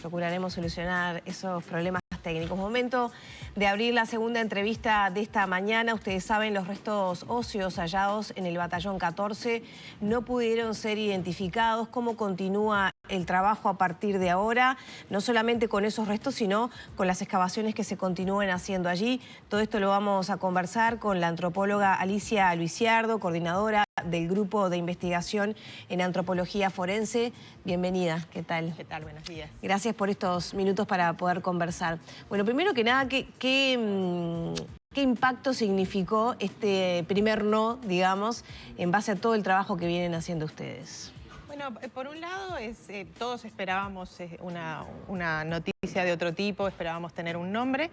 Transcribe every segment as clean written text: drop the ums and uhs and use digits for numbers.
procuraremos solucionar esos problemas técnicos. Momento de abrir la segunda entrevista de esta mañana. Ustedes saben, los restos óseos hallados en el batallón 14 no pudieron ser identificados. ¿Cómo continúa el trabajo a partir de ahora? No solamente con esos restos, sino con las excavaciones que se continúen haciendo allí. Todo esto lo vamos a conversar con la antropóloga Alicia Luisiardo, coordinadora del Grupo de Investigación en Antropología Forense. Bienvenida, ¿qué tal? ¿Qué tal? Buenos días. Gracias por estos minutos para poder conversar. Bueno, primero que nada, ¿qué impacto significó este primer no, digamos, en base a todo el trabajo que vienen haciendo ustedes? Bueno, por un lado, todos esperábamos una noticia de otro tipo, esperábamos tener un nombre,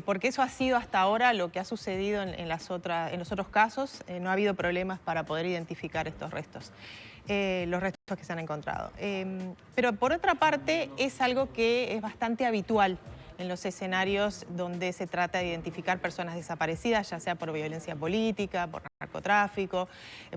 porque eso ha sido hasta ahora lo que ha sucedido en los otros casos. No ha habido problemas para poder identificar estos restos, los restos que se han encontrado. Pero por otra parte, es algo que es bastante habitual en los escenarios donde se trata de identificar personas desaparecidas, ya sea por violencia política, por narcotráfico,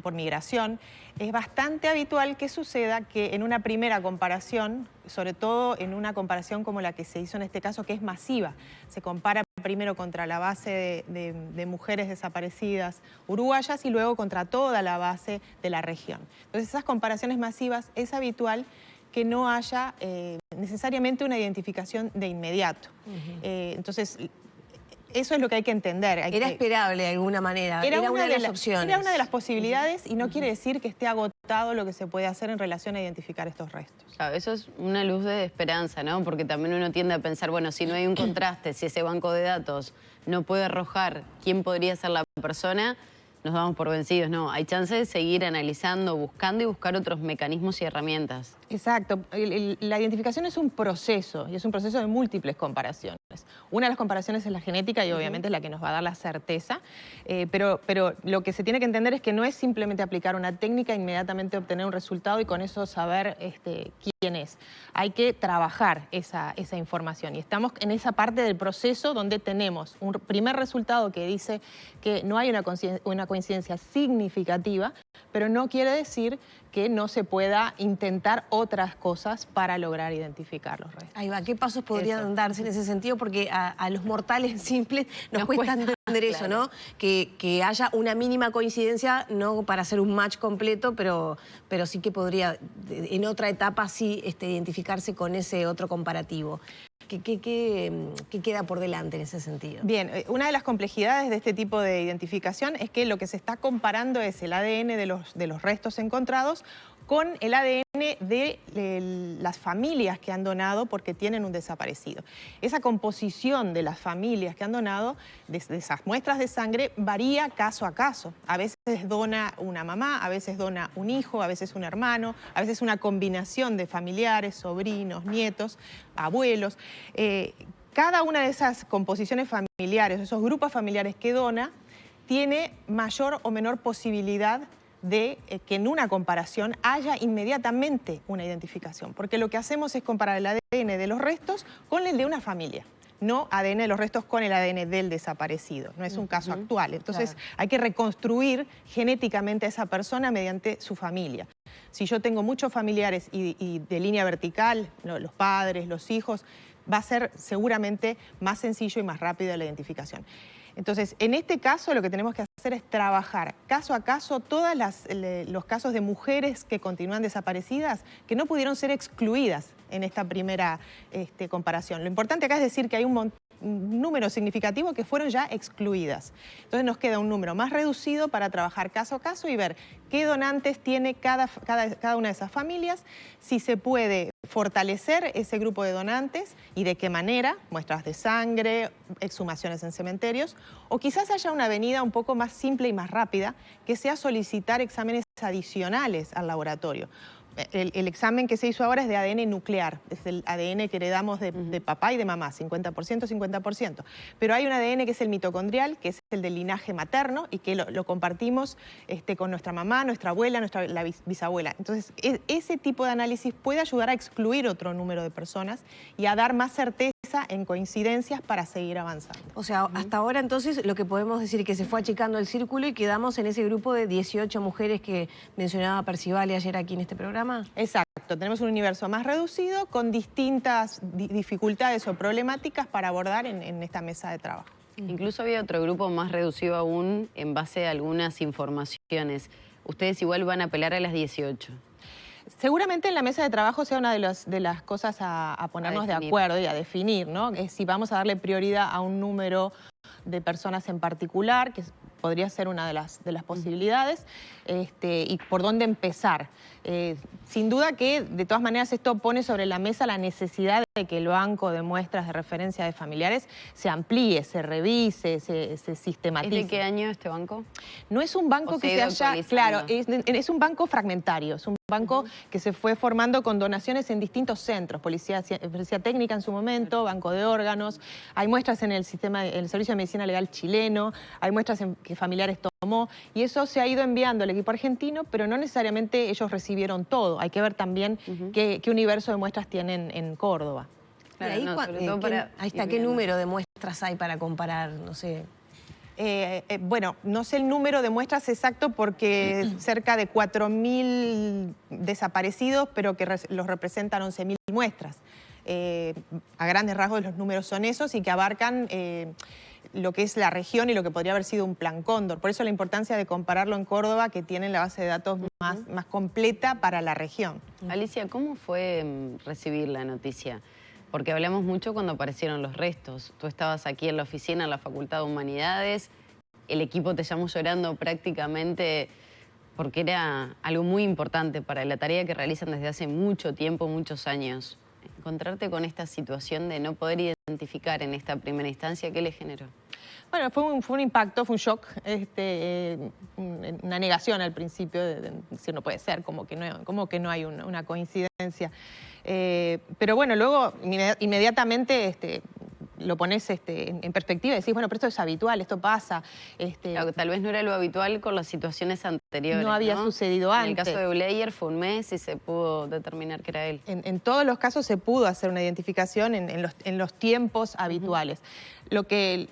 por migración. Es bastante habitual que suceda que en una primera comparación, sobre todo en una comparación como la que se hizo en este caso, que es masiva, se compara primero contra la base de mujeres desaparecidas uruguayas y luego contra toda la base de la región. Entonces, esas comparaciones masivas es habitual que no haya necesariamente una identificación de inmediato. Entonces, eso es lo que hay que entender. Era esperable de alguna manera, era una de las opciones. Era una de las posibilidades y no quiere decir que esté agotado lo que se puede hacer en relación a identificar estos restos. Claro, eso es una luz de esperanza, ¿no? Porque también uno tiende a pensar, bueno, si no hay un contraste, si ese banco de datos no puede arrojar quién podría ser la persona, nos damos por vencidos. No, hay chance de seguir analizando, buscando y buscar otros mecanismos y herramientas. Exacto. La identificación es un proceso y es un proceso de múltiples comparaciones. Una de las comparaciones es la genética y obviamente es la que nos va a dar la certeza, pero lo que se tiene que entender es que no es simplemente aplicar una técnica e inmediatamente obtener un resultado y con eso saber quién es. Hay que trabajar esa información y estamos en esa parte del proceso donde tenemos un primer resultado que dice que no hay una coincidencia significativa, pero no quiere decir que no se pueda intentar otras cosas para lograr identificar los restos. Ahí va, ¿qué pasos podrían darse en ese sentido? Porque a los mortales simples nos cuesta entender eso, claro, ¿no? Que haya una mínima coincidencia, no para hacer un match completo, pero sí que podría en otra etapa sí identificarse con ese otro comparativo. ¿Qué queda por delante en ese sentido? Bien, una de las complejidades de este tipo de identificación es que lo que se está comparando es el ADN de los restos encontrados con el ADN de las familias que han donado porque tienen un desaparecido. Esa composición de las familias que han donado, de esas muestras de sangre, varía caso a caso. A veces dona una mamá, a veces dona un hijo, a veces un hermano, a veces una combinación de familiares, sobrinos, nietos, abuelos. Cada una de esas composiciones familiares, esos grupos familiares que dona, tiene mayor o menor posibilidad de que en una comparación haya inmediatamente una identificación. Porque lo que hacemos es comparar el ADN de los restos con el de una familia. No ADN de los restos con el ADN del desaparecido. No es un caso actual. Entonces hay que reconstruir genéticamente a esa persona mediante su familia. Si yo tengo muchos familiares y de línea vertical, los padres, los hijos, va a ser seguramente más sencillo y más rápido la identificación. Entonces, en este caso lo que tenemos que hacer es trabajar caso a caso todos los casos de mujeres que continúan desaparecidas, que no pudieron ser excluidas en esta primera comparación. Lo importante acá es decir que hay un número significativo que fueron ya excluidas. Entonces nos queda un número más reducido para trabajar caso a caso y ver qué donantes tiene cada una de esas familias, si se puede fortalecer ese grupo de donantes y de qué manera, muestras de sangre, exhumaciones en cementerios, o quizás haya una avenida un poco más simple y más rápida, que sea solicitar exámenes adicionales al laboratorio. El examen que se hizo ahora es de ADN nuclear, es el ADN que heredamos de papá y de mamá, 50%, 50%. Pero hay un ADN que es el mitocondrial, que es el del linaje materno y que lo compartimos con nuestra mamá, nuestra abuela, la bisabuela. Entonces, ese tipo de análisis puede ayudar a excluir otro número de personas y a dar más certeza mesa en coincidencias para seguir avanzando. O sea, hasta ahora entonces lo que podemos decir es que se fue achicando el círculo y quedamos en ese grupo de 18 mujeres que mencionaba Percivale ayer aquí en este programa. Exacto, tenemos un universo más reducido con distintas dificultades o problemáticas para abordar en esta mesa de trabajo. Incluso había otro grupo más reducido aún en base a algunas informaciones. Ustedes igual van a apelar a las 18. Seguramente en la mesa de trabajo sea una de las cosas a ponernos de acuerdo y a definir, ¿no? Es si vamos a darle prioridad a un número de personas en particular, que podría ser una de las posibilidades, y por dónde empezar. Sin duda que, de todas maneras, esto pone sobre la mesa la necesidad de que el banco de muestras de referencia de familiares se amplíe, se revise, se sistematice. ¿Es de qué año este banco? No es un banco que se haya... Claro, es un banco fragmentario, es un banco que se fue formando con donaciones en distintos centros, policía técnica en su momento, banco de órganos, hay muestras en el Servicio de Medicina Legal chileno, hay muestras que familiares tomó, y eso se ha ido enviando al equipo argentino, pero no necesariamente ellos recibieron todo. Hay que ver también qué universo de muestras tienen en Córdoba. Claro, ¿qué número de muestras hay para comparar? No sé. Bueno, no sé el número de muestras exacto porque cerca de 4.000 desaparecidos, pero que los representan 11.000 muestras. A grandes rasgos los números son esos y que abarcan lo que es la región y lo que podría haber sido un plan cóndor. Por eso la importancia de compararlo en Córdoba, que tienen la base de datos más completa para la región. Alicia, ¿cómo fue recibir la noticia? Porque hablamos mucho cuando aparecieron los restos. Tú estabas aquí en la oficina, en la Facultad de Humanidades, el equipo te llamó llorando prácticamente porque era algo muy importante para la tarea que realizan desde hace mucho tiempo, muchos años. Encontrarte con esta situación de no poder identificar en esta primera instancia, ¿qué le generó? Bueno, fue un impacto, fue un shock, una negación al principio, de decir no puede ser, como que no hay una coincidencia. Pero bueno, luego inmediatamente lo pones en perspectiva y decís, bueno, pero esto es habitual, esto pasa. Claro, tal vez no era lo habitual con las situaciones anteriores. No había sucedido antes. En el caso de Bleier fue un mes y se pudo determinar que era él. En todos los casos se pudo hacer una identificación en los tiempos habituales. Lo que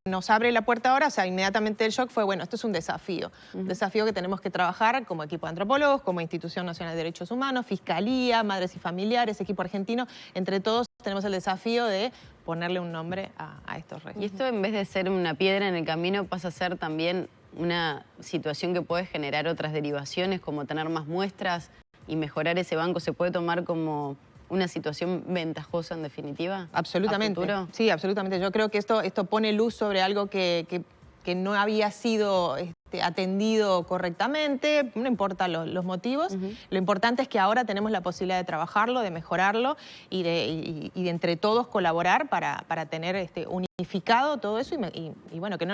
nos abre la puerta ahora, o sea, inmediatamente el shock fue, bueno, esto es un desafío. Un desafío que tenemos que trabajar como equipo de antropólogos, como Institución Nacional de Derechos Humanos, Fiscalía, Madres y Familiares, equipo argentino. Entre todos tenemos el desafío de ponerle un nombre a estos restos. Y esto, en vez de ser una piedra en el camino, pasa a ser también una situación que puede generar otras derivaciones, como tener más muestras y mejorar ese banco. ¿Se puede tomar como una situación ventajosa en definitiva? Absolutamente. Sí, absolutamente. Yo creo que esto pone luz sobre algo que no había sido atendido correctamente, no importa los motivos. Lo importante es que ahora tenemos la posibilidad de trabajarlo, de mejorarlo y de entre todos colaborar para tener unificado todo eso y bueno, que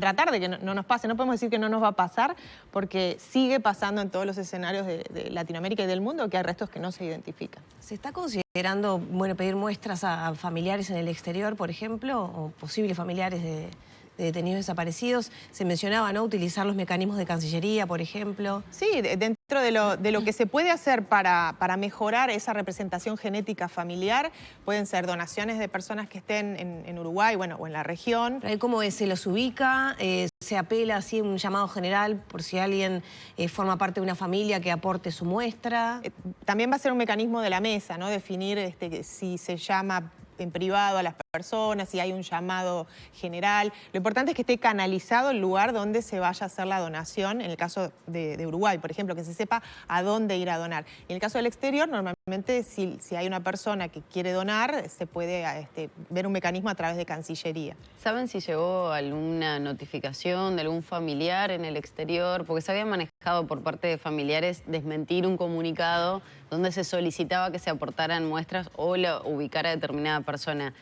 tratar de que no nos pase. No podemos decir que no nos va a pasar porque sigue pasando en todos los escenarios de Latinoamérica y del mundo que hay restos que no se identifican. ¿Se está considerando, bueno, pedir muestras a familiares en el exterior, por ejemplo, o posibles familiares de detenidos desaparecidos? Se mencionaba, ¿no?, utilizar los mecanismos de Cancillería, por ejemplo. Sí, dentro de lo que se puede hacer para mejorar esa representación genética familiar, pueden ser donaciones de personas que estén en Uruguay, bueno, o en la región. ¿Cómo es? ¿Se los ubica? ¿Se apela así un llamado general por si alguien forma parte de una familia que aporte su muestra? También va a ser un mecanismo de la mesa, ¿no? Definir si se llama en privado a las personas, si hay un llamado general. Lo importante es que esté canalizado el lugar donde se vaya a hacer la donación, en el caso de Uruguay, por ejemplo, que se sepa a dónde ir a donar. En el caso del exterior, normalmente si hay una persona que quiere donar, se puede ver un mecanismo a través de Cancillería. ¿Saben si llegó alguna notificación de algún familiar en el exterior? Porque se había manejado por parte de familiares desmentir un comunicado donde se solicitaba que se aportaran muestras o la ubicara determinada persona.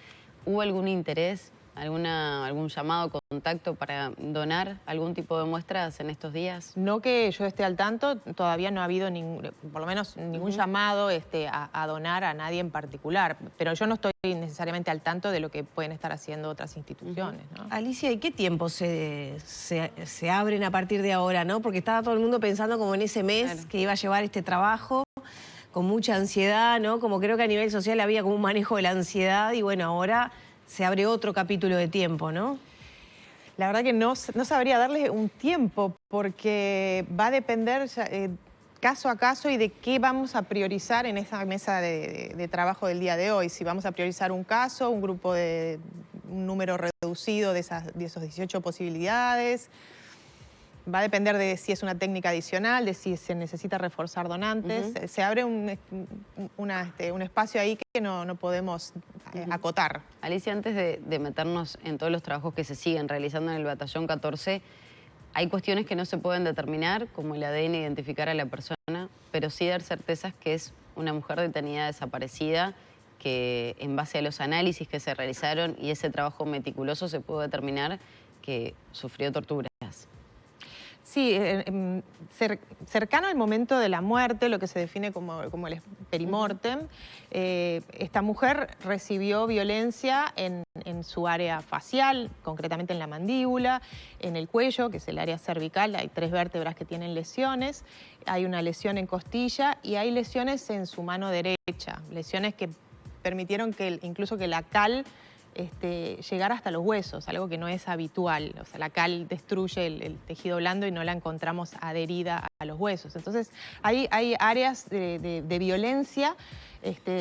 ¿Hubo algún interés, algún llamado, contacto para donar algún tipo de muestras en estos días? No que yo esté al tanto, todavía no ha habido por lo menos ningún llamado a donar a nadie en particular, pero yo no estoy necesariamente al tanto de lo que pueden estar haciendo otras instituciones, ¿no? Alicia, ¿y qué tiempo se abren a partir de ahora, no? Porque estaba todo el mundo pensando como en ese mes que iba a llevar este trabajo. con mucha ansiedad, ¿no? Como creo que a nivel social había como un manejo de la ansiedad y bueno, ahora se abre otro capítulo de tiempo, ¿no? La verdad que no sabría darle un tiempo porque va a depender caso a caso y de qué vamos a priorizar en esa mesa de trabajo del día de hoy. Si vamos a priorizar un caso, un número reducido de esos 18 posibilidades. Va a depender de si es una técnica adicional, de si se necesita reforzar donantes. Se abre un espacio ahí que no podemos acotar. Alicia, antes de meternos en todos los trabajos que se siguen realizando en el Batallón 14, hay cuestiones que no se pueden determinar, como el ADN, identificar a la persona, pero sí dar certezas que es una mujer detenida desaparecida, que en base a los análisis que se realizaron y ese trabajo meticuloso se pudo determinar que sufrió torturas. Sí, cercano al momento de la muerte, lo que se define como el perimortem, esta mujer recibió violencia en su área facial, concretamente en la mandíbula, en el cuello, que es el área cervical, hay 3 vértebras que tienen lesiones, hay una lesión en costilla y hay lesiones en su mano derecha, lesiones que permitieron incluso que la cal llegar hasta los huesos, algo que no es habitual. O sea, la cal destruye el tejido blando y no la encontramos adherida a los huesos. Entonces, hay áreas de violencia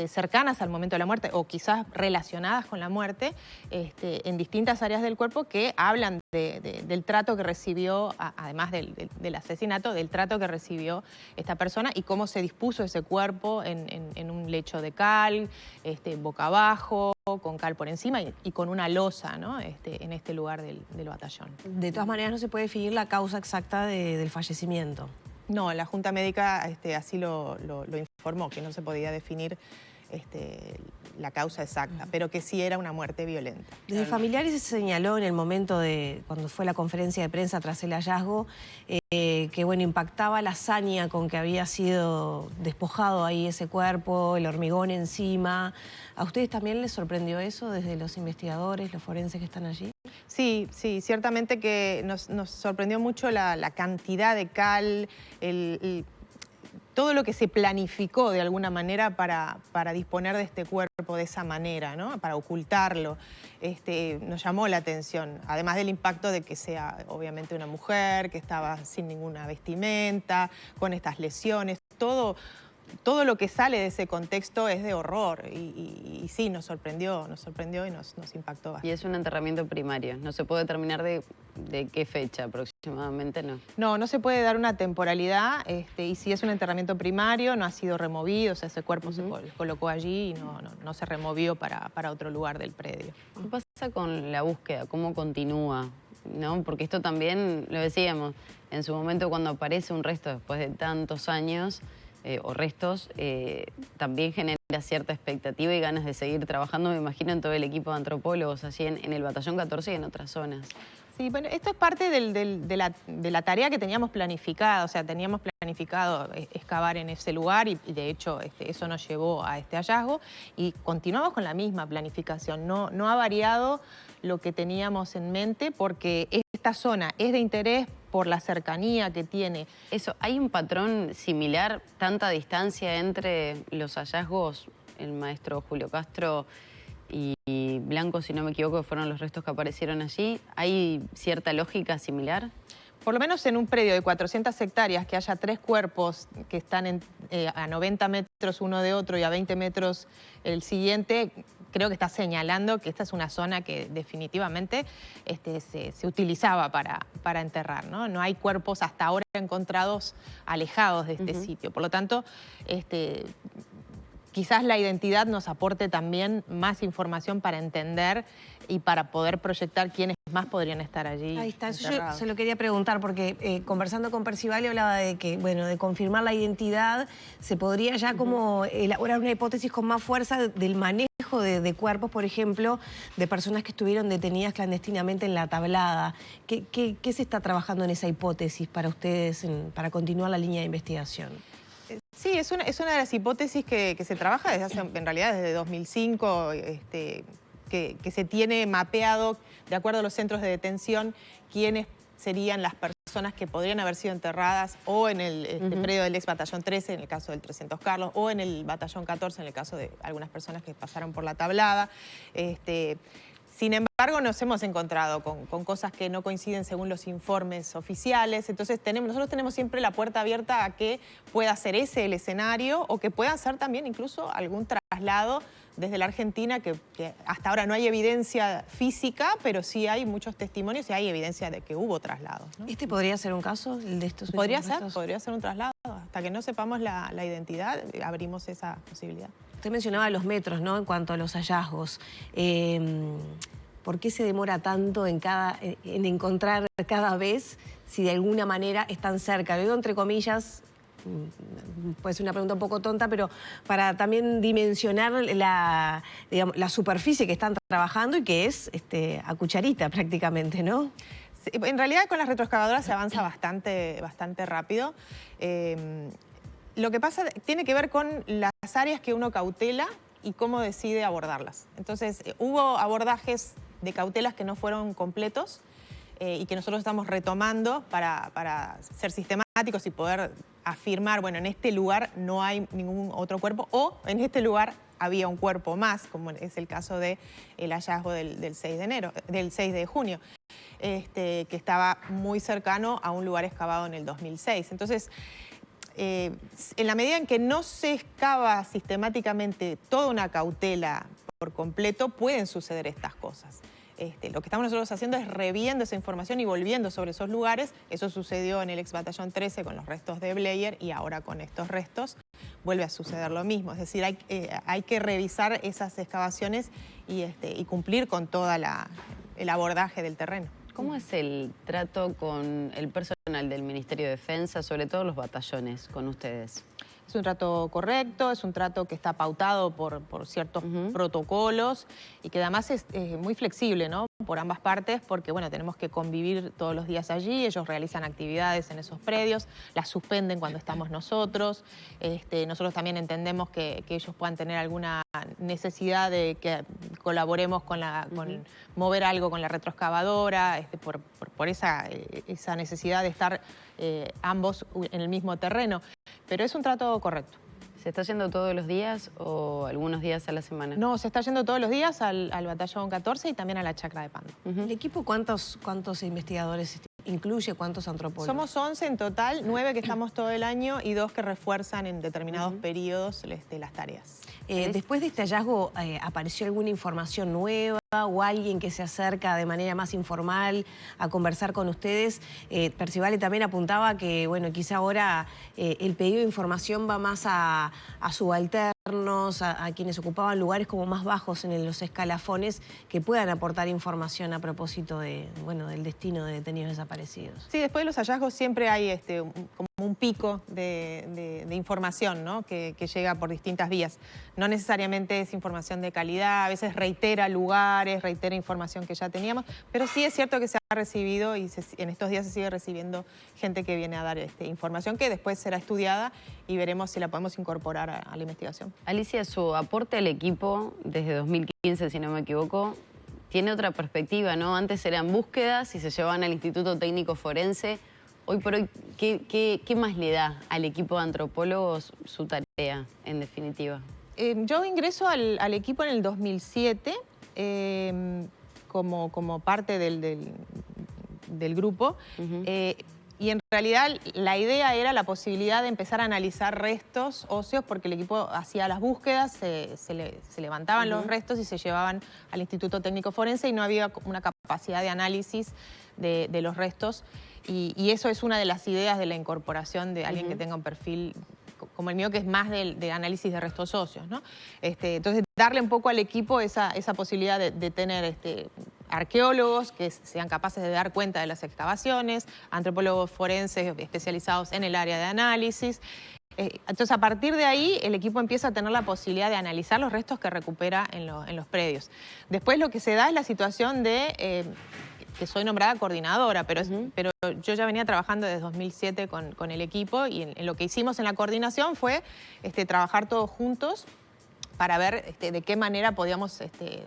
cercanas al momento de la muerte o quizás relacionadas con la muerte en distintas áreas del cuerpo que hablan del trato que recibió, además del asesinato, del trato que recibió esta persona y cómo se dispuso ese cuerpo en un lecho de cal, boca abajo, con cal por encima y con una losa, ¿no? En este lugar del batallón. De todas maneras no se puede definir la causa exacta del fallecimiento. No, la Junta Médica así lo informó, que no se podía definir la causa exacta, pero que sí era una muerte violenta. Desde familiares se señaló en el momento cuando fue la conferencia de prensa tras el hallazgo, que bueno, impactaba la hazaña con que había sido despojado ahí ese cuerpo, el hormigón encima. ¿A ustedes también les sorprendió eso desde los investigadores, los forenses que están allí? Sí, ciertamente que nos sorprendió mucho la cantidad de cal, todo lo que se planificó de alguna manera para disponer de este cuerpo de esa manera, ¿no? Para ocultarlo. Nos llamó la atención, además del impacto de que sea obviamente una mujer, que estaba sin ninguna vestimenta, con estas lesiones, todo lo que sale de ese contexto es de horror y sí, nos sorprendió y nos impactó bastante. Y es un enterramiento primario, no se puede determinar de qué fecha aproximadamente, ¿no? No se puede dar una temporalidad y si es un enterramiento primario no ha sido removido, o sea, ese cuerpo se colocó allí y no se removió para otro lugar del predio. ¿Qué pasa con la búsqueda? ¿Cómo continúa? ¿No? Porque esto también, lo decíamos, en su momento cuando aparece un resto después de tantos años, o restos, también genera cierta expectativa y ganas de seguir trabajando, me imagino, en todo el equipo de antropólogos, así en el Batallón 14 y en otras zonas. Sí, bueno, esto es parte de la tarea que teníamos planificada, o sea, teníamos planificado excavar en ese lugar y de hecho eso nos llevó a este hallazgo y continuamos con la misma planificación, no ha variado lo que teníamos en mente porque esta zona es de interés por la cercanía que tiene. Eso, ¿hay un patrón similar, tanta distancia entre los hallazgos, el maestro Julio Castro y Blanco, si no me equivoco, que fueron los restos que aparecieron allí? ¿Hay cierta lógica similar? Por lo menos en un predio de 400 hectáreas, que haya 3 cuerpos que están a 90 metros uno de otro y a 20 metros el siguiente, creo que está señalando que esta es una zona que definitivamente se utilizaba para enterrar, ¿no? No hay cuerpos hasta ahora encontrados alejados de este sitio. Por lo tanto, quizás la identidad nos aporte también más información para entender y para poder proyectar quiénes más podrían estar allí. Ahí está, eso yo se lo quería preguntar porque conversando con Percival hablaba de que, bueno, de confirmar la identidad, se podría ya como elaborar una hipótesis con más fuerza del manejo de cuerpos, por ejemplo, de personas que estuvieron detenidas clandestinamente en la Tablada. ¿Qué se está trabajando en esa hipótesis para ustedes, para continuar la línea de investigación? Sí, es una de las hipótesis que se trabaja en realidad desde 2005, que se tiene mapeado, de acuerdo a los centros de detención, quiénes serían las personas personas que podrían haber sido enterradas o en el predio del ex batallón 13, en el caso del 300 Carlos, o en el batallón 14, en el caso de algunas personas que pasaron por la tablada. Sin embargo, nos hemos encontrado con cosas que no coinciden según los informes oficiales. Entonces, nosotros tenemos siempre la puerta abierta a que pueda ser ese el escenario o que pueda ser también incluso algún traslado desde la Argentina, que hasta ahora no hay evidencia física, pero sí hay muchos testimonios y hay evidencia de que hubo traslados, ¿no? ¿Este podría ser un caso, el de estos Podría restos? ser un traslado. Hasta que no sepamos la identidad, abrimos esa posibilidad. Usted mencionaba los metros, ¿no?, en cuanto a los hallazgos. ¿Por qué se demora tanto en encontrar cada vez, si de alguna manera están cerca? Lo digo entre comillas, puede ser una pregunta un poco tonta, pero para también dimensionar la superficie que están trabajando y que es a cucharita prácticamente, ¿no? Sí, en realidad con las retroexcavadoras se avanza bastante rápido. Lo que pasa tiene que ver con las áreas que uno cautela y cómo decide abordarlas. Entonces, hubo abordajes de cautelas que no fueron completos y que nosotros estamos retomando para ser sistemáticos y poder afirmar, bueno, en este lugar no hay ningún otro cuerpo o en este lugar había un cuerpo más, como es el caso del hallazgo del 6 de junio, que estaba muy cercano a un lugar excavado en el 2006. Entonces, en la medida en que no se excava sistemáticamente toda una cautela por completo, pueden suceder estas cosas. Lo que estamos nosotros haciendo es reviendo esa información y volviendo sobre esos lugares. Eso sucedió en el ex batallón 13 con los restos de Bleier y ahora con estos restos vuelve a suceder lo mismo. Es decir, hay que revisar esas excavaciones y cumplir con todo el abordaje del terreno. ¿Cómo es el trato con el personal del Ministerio de Defensa, sobre todo los batallones, con ustedes? Es un trato correcto, es un trato que está pautado por ciertos protocolos y que además es muy flexible, ¿no?, por ambas partes, porque bueno, tenemos que convivir todos los días allí, ellos realizan actividades en esos predios, las suspenden cuando estamos nosotros. Nosotros también entendemos que ellos puedan tener alguna necesidad de que colaboremos con mover algo con la retroexcavadora, por esa necesidad de estar ambos en el mismo terreno. Pero es un trato correcto. ¿Se está yendo todos los días o algunos días a la semana? No, se está yendo todos los días al batallón 14 y también a la chacra de Pando. ¿El equipo cuántos investigadores incluye? ¿Cuántos antropólogos? Somos 11 en total, 9 que estamos todo el año y 2 que refuerzan en determinados periodos las tareas. Después de este hallazgo, ¿apareció alguna información nueva o alguien que se acerca de manera más informal a conversar con ustedes? Percivale también apuntaba que, bueno, quizá ahora el pedido de información va más a subalternos, a quienes ocupaban lugares como más bajos en los escalafones, que puedan aportar información a propósito del destino de detenidos desaparecidos. Sí, después de los hallazgos siempre hay como un pico de información, ¿no?, que llega por distintas vías. No necesariamente es información de calidad, a veces reitera lugares, reitera información que ya teníamos, pero sí es cierto que se ha recibido y en estos días se sigue recibiendo gente que viene a dar información que después será estudiada y veremos si la podemos incorporar a la investigación. Alicia, su aporte al equipo desde 2015, si no me equivoco, tiene otra perspectiva, ¿no? Antes eran búsquedas y se llevaban al Instituto Técnico Forense. Hoy por hoy, ¿qué más le da al equipo de antropólogos su tarea, en definitiva? Yo ingreso al equipo en el 2007 como parte del grupo. Y en realidad la idea era la posibilidad de empezar a analizar restos óseos, porque el equipo hacía las búsquedas, se levantaban los restos y se llevaban al Instituto Técnico Forense y no había una capacidad de análisis de los restos. Y eso es una de las ideas de la incorporación de alguien que tenga un perfil como el mío, que es más de análisis de restos óseos, ¿no? Entonces, darle un poco al equipo esa posibilidad de tener arqueólogos que sean capaces de dar cuenta de las excavaciones, antropólogos forenses especializados en el área de análisis. Entonces, a partir de ahí, el equipo empieza a tener la posibilidad de analizar los restos que recupera en los predios. Después, lo que se da es la situación de que soy nombrada coordinadora, pero yo ya venía trabajando desde 2007 con el equipo y en lo que hicimos en la coordinación fue trabajar todos juntos para ver de qué manera podíamos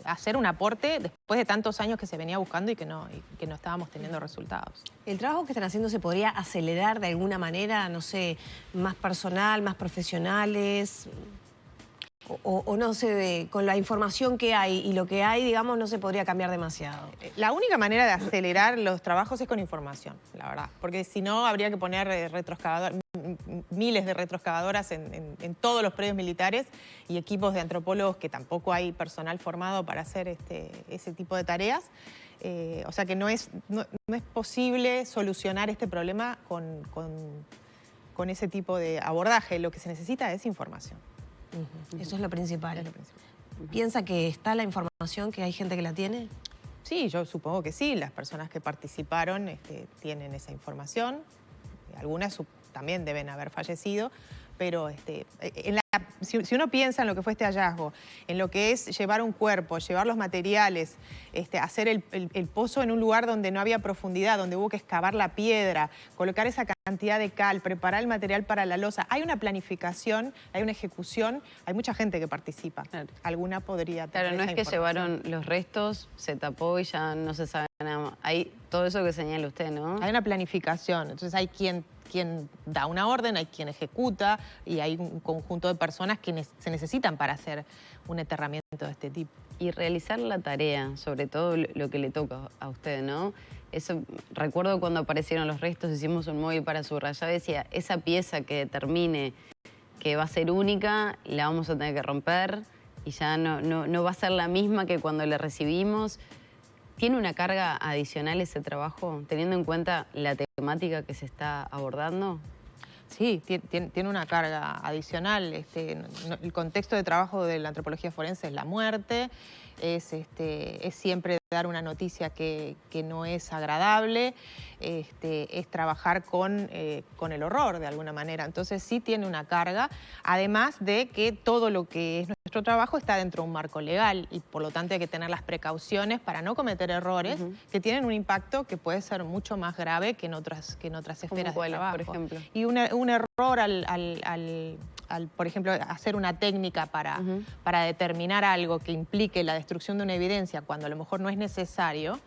hacer un aporte después de tantos años que se venía buscando y que no estábamos teniendo resultados. ¿El trabajo que están haciendo se podría acelerar de alguna manera? No sé, más personal, más profesionales... O no sé, con la información que hay y lo que hay, digamos, no se podría cambiar demasiado. La única manera de acelerar los trabajos es con información, la verdad. Porque si no, habría que poner miles de retroexcavadoras en todos los predios militares y equipos de antropólogos que tampoco hay personal formado para hacer ese tipo de tareas. O sea que no es posible solucionar este problema con ese tipo de abordaje. Lo que se necesita es información. Eso es lo principal. ¿Piensa que está la información, que hay gente que la tiene? Sí, yo supongo que sí. Las personas que participaron tienen esa información. Algunas también deben haber fallecido, pero si uno piensa en lo que fue este hallazgo, en lo que es llevar un cuerpo, llevar los materiales, hacer el pozo en un lugar donde no había profundidad, donde hubo que excavar la piedra, colocar esa cantidad de cal, preparar el material para la losa. Hay una planificación, hay una ejecución, hay mucha gente que participa. Claro. Alguna podría tener Claro, no es que llevaron los restos, se tapó y ya no se sabe nada más. Hay todo eso que señala usted, ¿no? Hay una planificación, entonces hay quien da una orden, hay quien ejecuta y hay un conjunto de personas que se necesitan para hacer un enterramiento de este tipo. Y realizar la tarea, sobre todo lo que le toca a usted, ¿no? Eso, recuerdo cuando aparecieron los restos, hicimos un móvil para subrayar, decía, esa pieza que determine que va a ser única, la vamos a tener que romper y ya no va a ser la misma que cuando la recibimos. ¿Tiene una carga adicional ese trabajo, teniendo en cuenta la temática que se está abordando? Sí, tiene una carga adicional. El contexto de trabajo de la antropología forense es la muerte, es siempre dar una noticia que no es agradable, es trabajar con el horror de alguna manera. Entonces sí tiene una carga, además de que todo lo que es nuestro trabajo está dentro de un marco legal y por lo tanto hay que tener las precauciones para no cometer errores que tienen un impacto que puede ser mucho más grave que en otras esferas de trabajo. Por ejemplo. Y un error al, por ejemplo, hacer una técnica para determinar algo que implique la destrucción de una evidencia cuando a lo mejor no es necesario,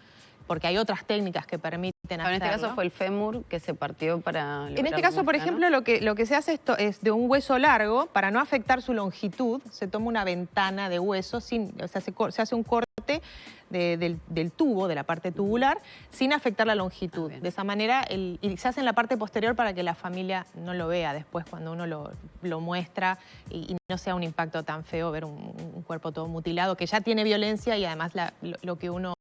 porque hay otras técnicas que permiten hacerlo. En este caso fue el fémur que se partió para... En este caso, por ejemplo, lo que se hace es de un hueso largo, para no afectar su longitud, se toma una ventana de hueso, o sea, se hace un corte del tubo, de la parte tubular, sin afectar la longitud. De esa manera, y se hace en la parte posterior para que la familia no lo vea después cuando uno lo muestra y no sea un impacto tan feo ver un cuerpo todo mutilado, que ya tiene violencia y además lo que uno